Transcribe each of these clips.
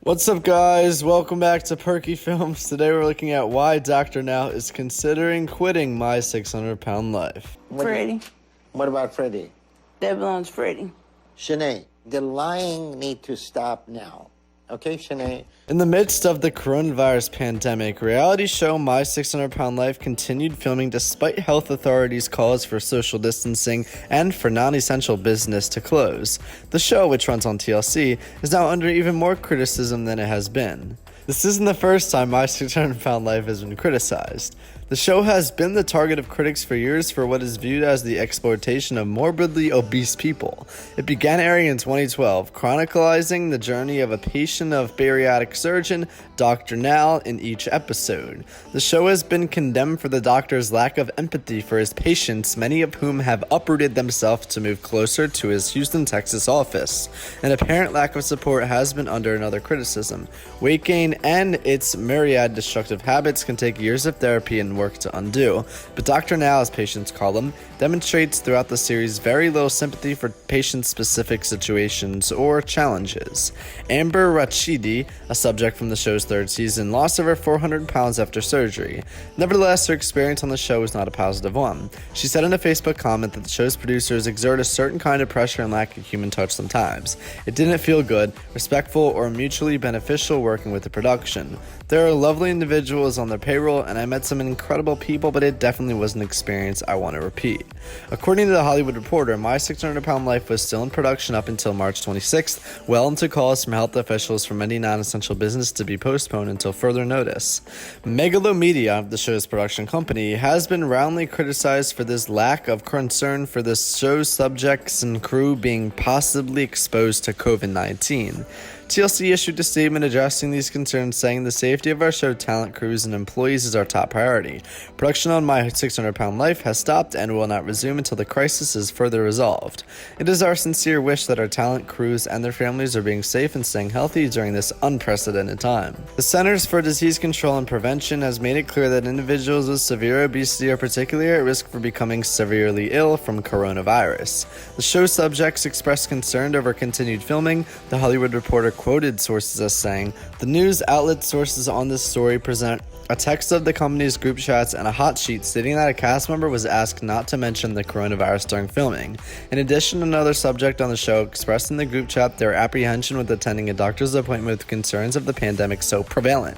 What's up, guys? Welcome back to Perky Films. Today we're looking at why Dr. Now is considering quitting My 600 Pound Life. Freddie. What about Freddie? That belongs to Freddie. Shanae, the lying need to stop now. Okay, Shanae? In the midst of the coronavirus pandemic, reality show My 600 Pound Life continued filming despite health authorities' calls for social distancing and for non-essential business to close. The show, which runs on TLC, is now under even more criticism than it has been. This isn't the first time My 600 Pound Life has been criticized. The show has been the target of critics for years for what is viewed as the exploitation of morbidly obese people. It began airing in 2012, chronicling the journey of a patient of bariatric surgeon, Dr. Now, in each episode. The show has been condemned for the doctor's lack of empathy for his patients, many of whom have uprooted themselves to move closer to his Houston, Texas office. An apparent lack of support has been under another criticism. Weight gain and its myriad destructive habits can take years of therapy and work to undo, but Dr. Now, as patients call him, demonstrates throughout the series very little sympathy for patient-specific situations or challenges. Amber Rachidi, a subject from the show's third season, lost over 400 pounds after surgery. Nevertheless, her experience on the show was not a positive one. She said in a Facebook comment that the show's producers exert a certain kind of pressure and lack of human touch sometimes. It didn't feel good, respectful, or mutually beneficial working with the production. There are lovely individuals on their payroll, and I met some incredible people, but it definitely was an experience I want to repeat. According to The Hollywood Reporter, My 600 Pound Life was still in production up until March 26th, well into calls from health officials for many non-essential business to be postponed until further notice. Megalomedia, the show's production company, has been roundly criticized for this lack of concern for the show's subjects and crew being possibly exposed to COVID-19. TLC issued a statement addressing these concerns, saying the safety of our show talent, crews, and employees is our top priority. Production on My 600 Pound Life has stopped and will not resume until the crisis is further resolved. It is our sincere wish that our talent, crews, and their families are being safe and staying healthy during this unprecedented time. The Centers for Disease Control and Prevention has made it clear that individuals with severe obesity are particularly at risk for becoming severely ill from coronavirus. The show subjects expressed concern over continued filming. The Hollywood Reporter quoted sources as saying, "The news outlet sources on this story present a text of the company's group chats and a hot sheet stating that a cast member was asked not to mention the coronavirus during filming. In addition, another subject on the show expressed in the group chat their apprehension with attending a doctor's appointment with concerns of the pandemic so prevalent.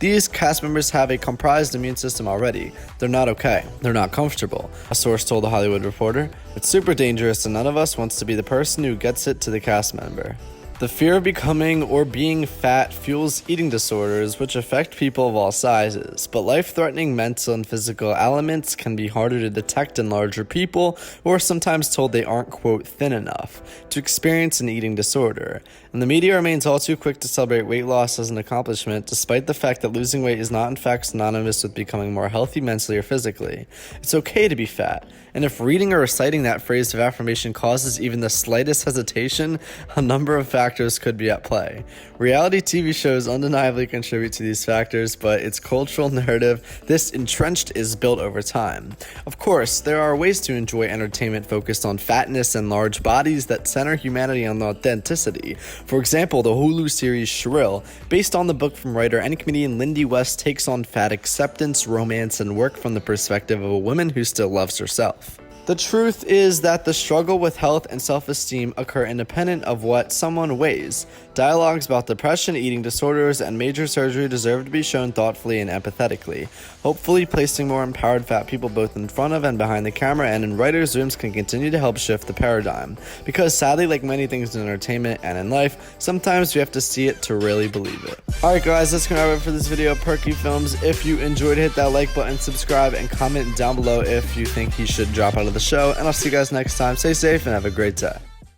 These cast members have a compromised immune system already. They're not okay. They're not comfortable," a source told The Hollywood Reporter. "It's super dangerous and none of us wants to be the person who gets it to the cast member." The fear of becoming or being fat fuels eating disorders, which affect people of all sizes, but life-threatening mental and physical elements can be harder to detect in larger people who are sometimes told they aren't, quote, thin enough to experience an eating disorder. And the media remains all too quick to celebrate weight loss as an accomplishment, despite the fact that losing weight is not in fact synonymous with becoming more healthy mentally or physically. It's okay to be fat, and if reading or reciting that phrase of affirmation causes even the slightest hesitation, a number of factors could be at play. Reality TV shows undeniably contribute to these factors, but its cultural narrative, this entrenched, is built over time. Of course, there are ways to enjoy entertainment focused on fatness and large bodies that center humanity on authenticity. For example, the Hulu series Shrill, based on the book from writer and comedian Lindy West, takes on fat acceptance, romance, and work from the perspective of a woman who still loves herself. The truth is that the struggle with health and self-esteem occur independent of what someone weighs. Dialogues about depression, eating disorders, and major surgery deserve to be shown thoughtfully and empathetically. Hopefully, placing more empowered fat people both in front of and behind the camera and in writers' rooms can continue to help shift the paradigm. Because sadly, like many things in entertainment and in life, sometimes we have to see it to really believe it. Alright guys, that's gonna wrap it for this video of Perky Films. If you enjoyed, hit that like button, subscribe, and comment down below if you think he should drop out of the show. And I'll see you guys next time. Stay safe and have a great day.